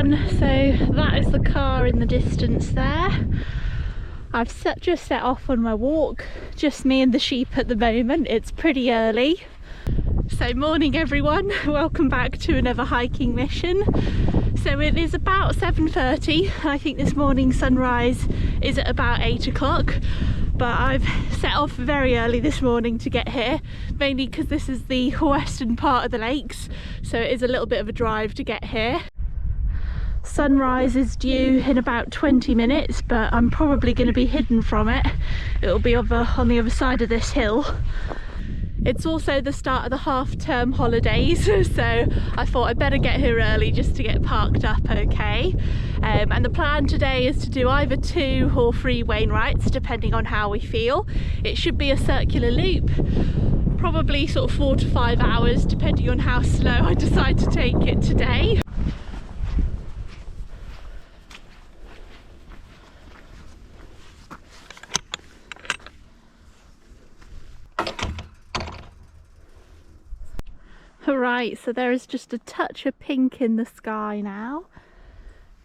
everyone, so that is the car in the distance there. I've just set off on my walk, just me and the sheep at the moment. It's pretty early. So morning everyone, welcome back to another hiking mission. So it is about 7:30. I think this morning's sunrise is at about 8 o'clock. But I've set off very early this morning to get here, mainly because this is the western part of the lakes, so it is a little bit of a drive to get here. Sunrise is due in about 20 minutes, but I'm probably going to be hidden from it. It'll be on the other side of this hill. It's also the start of the half-term holidays, so I thought I'd better get here early just to get parked up okay. And the plan today is to do either 2 or 3 Wainwrights, depending on how we feel. It should be a circular loop, probably sort of 4 to 5 hours, depending on how slow I decide to take it today. Right, so there is just a touch of pink in the sky now,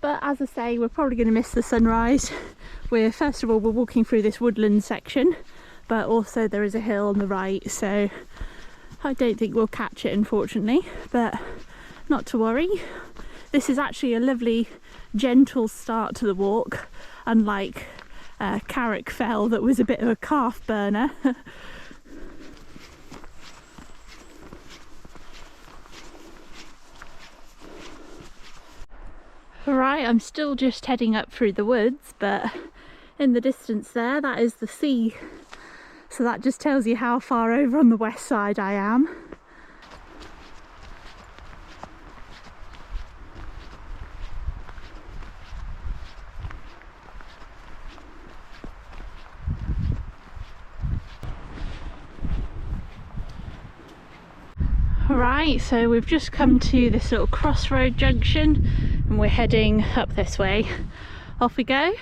but as I say, we're probably going to miss the sunrise. First of all, we're walking through this woodland section, but also there is a hill on the right, so I don't think we'll catch it unfortunately, but not to worry. This is actually a lovely gentle start to the walk, unlike Crag Fell that was a bit of a calf burner. Right, I'm still just heading up through the woods, but in the distance there, that is the sea. So that just tells you how far over on the west side I am. Right, so we've just come to this little crossroad junction and we're heading up this way. Off we go.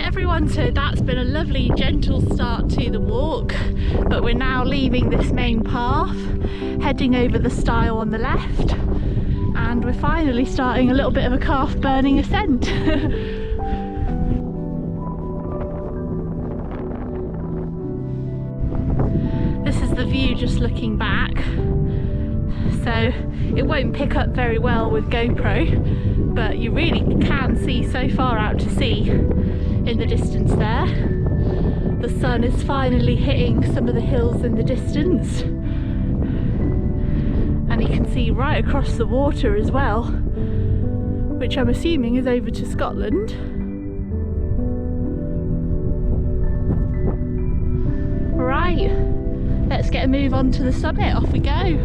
Everyone, so that's been a lovely gentle start to the walk, but we're now leaving this main path, heading over the stile on the left, and we're finally starting a little bit of a calf burning ascent. This is the view just looking back, so it won't pick up very well with GoPro, but you really can see so far out to sea in the distance there. The sun is finally hitting some of the hills in the distance, and you can see right across the water as well, which I'm assuming is over to Scotland. Right, let's get a move on to the summit. Off we go.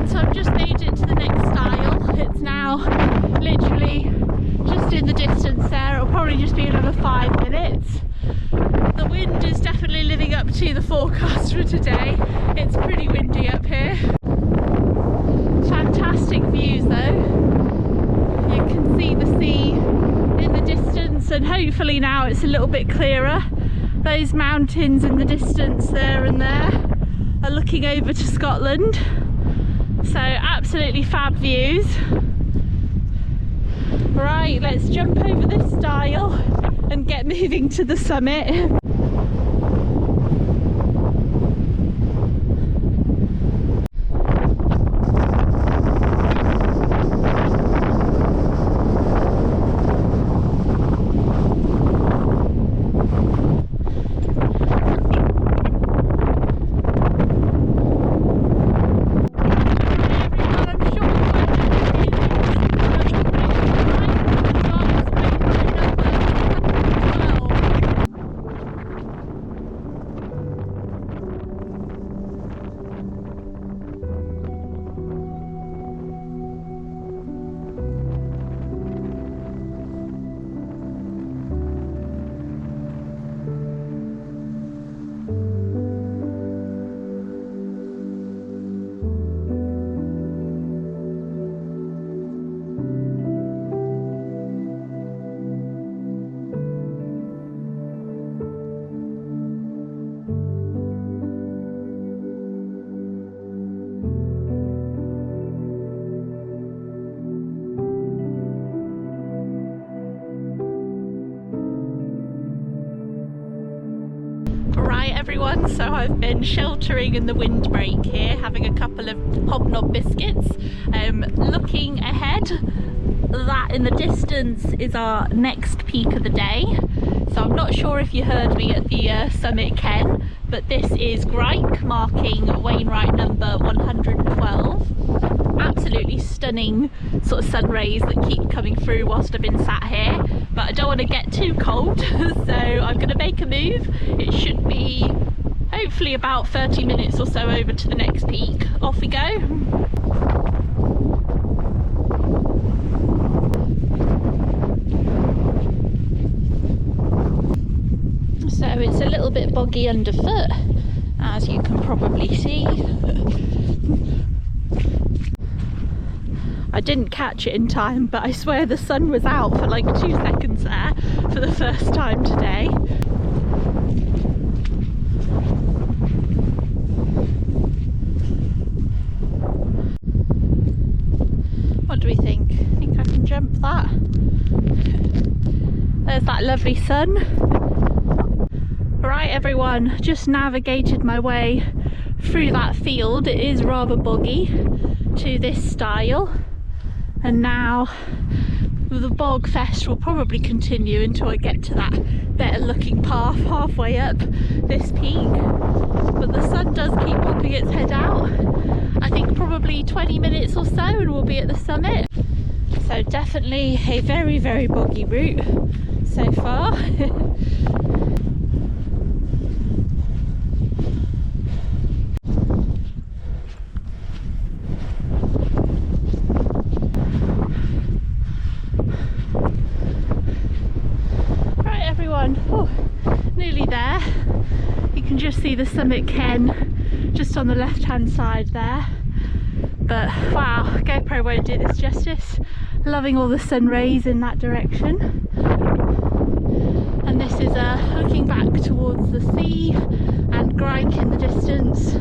So I've just made it to the next stile. It's now literally just in the distance there. It'll probably just be another 5 minutes. The wind is definitely living up to the forecast for today. It's pretty windy up here. Fantastic views though. You can see the sea in the distance, and hopefully now it's a little bit clearer. Those mountains in the distance there and there are looking over to Scotland. So absolutely fab views. Right, let's jump over this stile and get moving to the summit. Right everyone, so I've been sheltering in the windbreak here, having a couple of hobnob biscuits. Looking ahead, that in the distance is our next peak of the day. So I'm not sure if you heard me at the summit, Ken, but this is Grike, marking Wainwright number 112. Absolutely stunning sort of sun rays that keep coming through whilst I've been sat here, but I don't want to get too cold, so I'm going to make a move. It should be hopefully about 30 minutes or so over to the next peak. Off we go. So it's a little bit boggy underfoot, as you can probably see. I didn't catch it in time, but I swear the sun was out for like 2 seconds there for the first time today. What do we think? Think I can jump that? There's that lovely sun. Right everyone, just navigated my way through that field. It is rather boggy to this stile. And now the bog fest will probably continue until I get to that better looking path halfway up this peak. But the sun does keep popping its head out. I think probably 20 minutes or so and we'll be at the summit. So definitely a very, very boggy route so far. Oh, nearly there. You can just see the summit Ken just on the left hand side there, but wow, GoPro won't do this justice. Loving all the sun rays in that direction. And this is looking back towards the sea and Grike in the distance.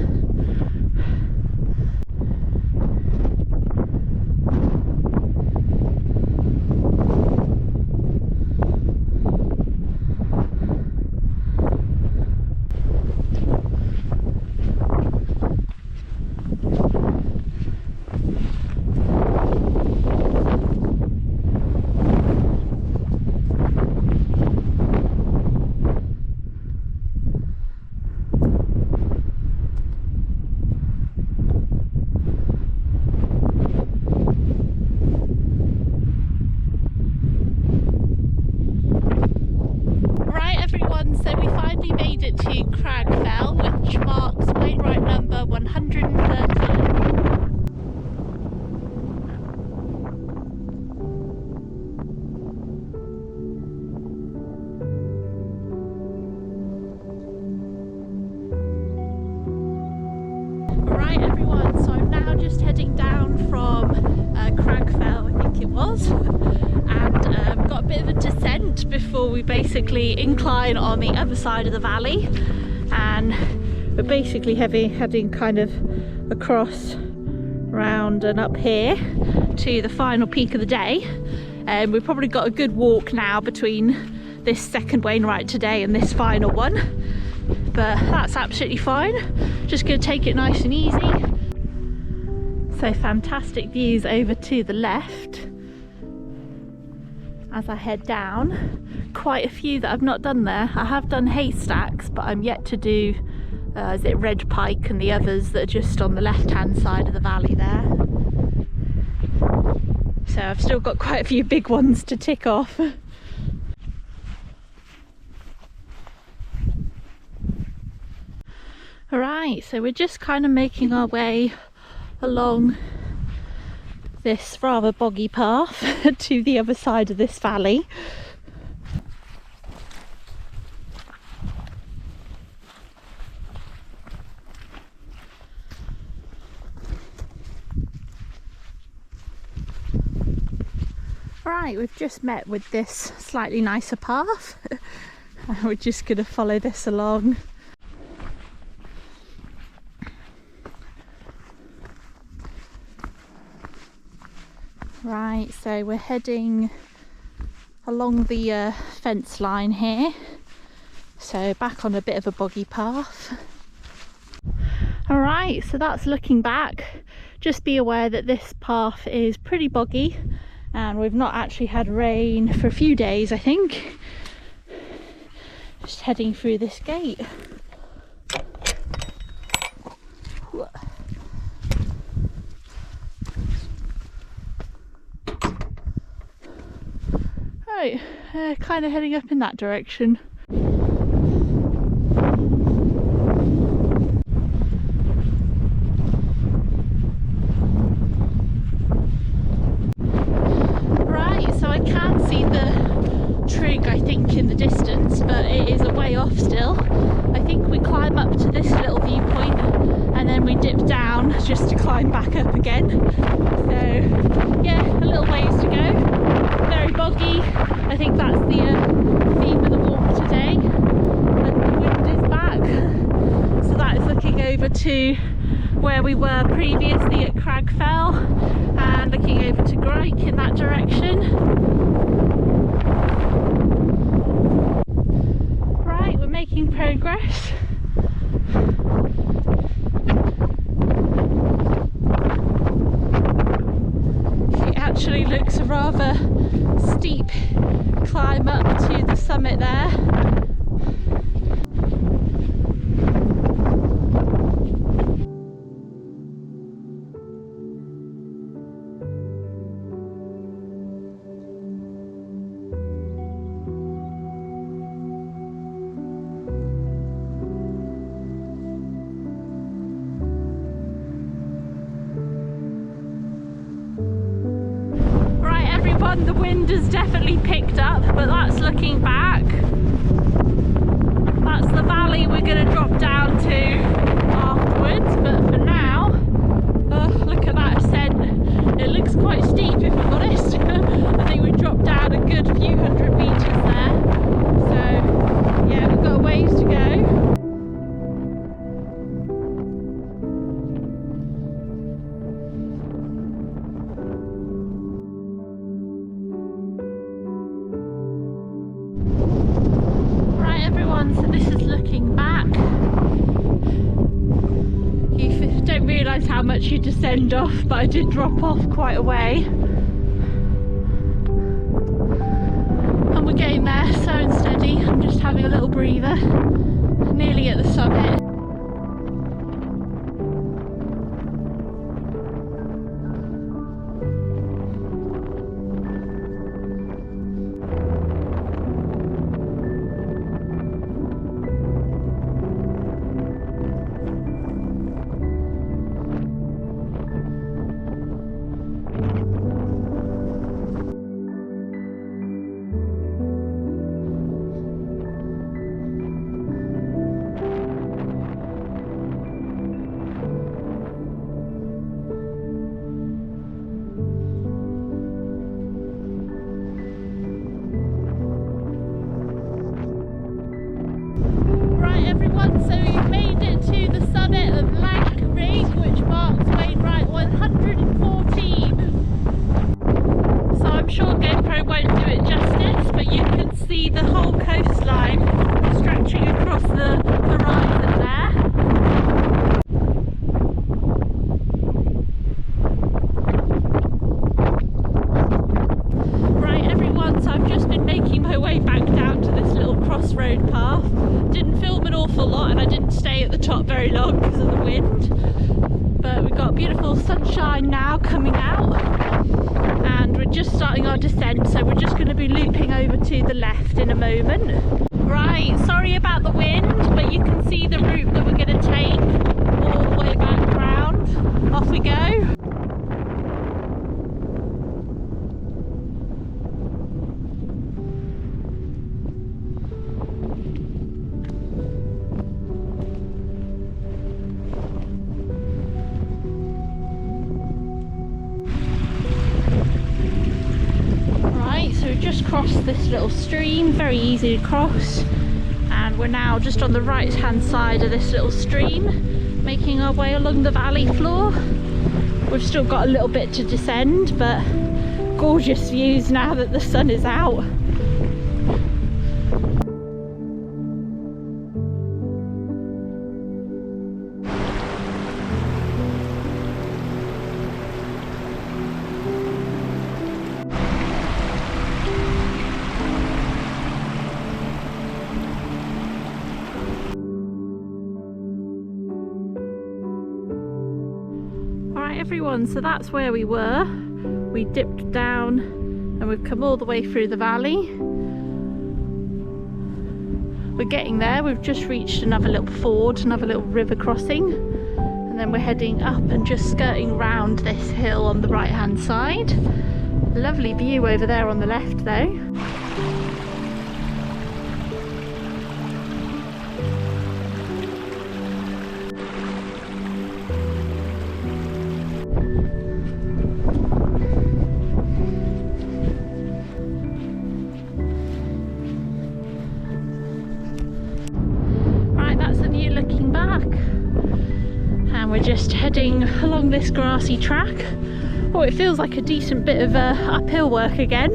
So we finally made it to Crag Fell, which marks Wainwright number 113. Right everyone, so I'm now just heading down from Crag Fell, I think it was, and got a bit of a descent before we basically incline on the other side of the valley, and we're basically heading kind of across, round and up here to the final peak of the day. And we've probably got a good walk now between this second Wainwright today and this final one, but that's absolutely fine. Just going to take it nice and easy. So fantastic views over to the left as I head down. Quite a few that I've not done there. I have done haystacks, but I'm yet to do is it red pike and the others that are just on the left hand side of the valley there. So I've still got quite a few big ones to tick off. Alright, so we're just kind of making our way along this rather boggy path to the other side of this valley. Right, we've just met with this slightly nicer path. We're just going to follow this along. Right, so we're heading along the fence line here, so back on a bit of a boggy path. Alright, so that's looking back. Just be aware that this path is pretty boggy and we've not actually had rain for a few days, I think. Just heading through this gate. Right, kind of heading up in that direction. Right, so I can see the trig, I think, in the distance, but it is a way off still. I think we climb up to this little viewpoint and then we dip down just to climb back up again. So yeah, a little ways to go. Very boggy. I think that's the theme of the walk today. And the wind is back. So that is looking over to where we were previously at Crag Fell and looking over to Grike in that direction. Right, we're making progress. It actually looks a rather steep climb up to the summit there. The wind has definitely picked up, but that's looking back. That's the valley we're going to drop down to afterwards, but for now, look at that ascent. It looks quite steep if I'm honest. I think we dropped down a good few hundred metres there. So yeah, we've got a ways to go. So this is looking back. You don't realise how much you descend off, but I did drop off quite a way. And we're getting there, slow and steady. I'm just having a little breather. Nearly at the summit. everyone, so we've made it to the summit of Lank Rigg, which marks Wainwright 114. So I'm sure GoPro won't do it justice, but you can see the whole coastline stretching across the horizon there. So I've just been making my way back down to this little crossroad path. Didn't film an awful lot and I didn't stay at the top very long because of the wind. But we've got beautiful sunshine now coming out and we're just starting our descent, so we're just going to be looping over to the left in a moment. Right, sorry about the wind, but you can see the route that we're going to take all the way back round. Off we go. Just crossed this little stream, very easy to cross, and we're now just on the right hand side of this little stream, making our way along the valley floor. We've still got a little bit to descend, but gorgeous views now that the sun is out. Everyone, so that's where we were. We dipped down and we've come all the way through the valley. We're getting there. We've just reached another little ford, another little river crossing, and then we're heading up and just skirting round this hill on the right hand side. Lovely view over there on the left though. Looking back, and we're just heading along this grassy track. Oh, it feels like a decent bit of uphill work again,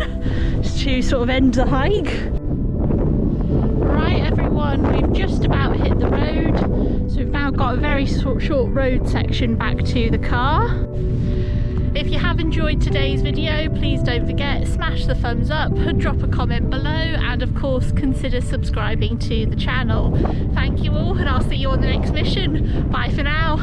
just to sort of end the hike. Right everyone, we've just about hit the road, so we've now got a very short road section back to the car. If you have enjoyed today's video, please don't forget, smash the thumbs up, drop a comment below, and of course consider subscribing to the channel. Thank you all, and I'll see you on the next mission. Bye for now.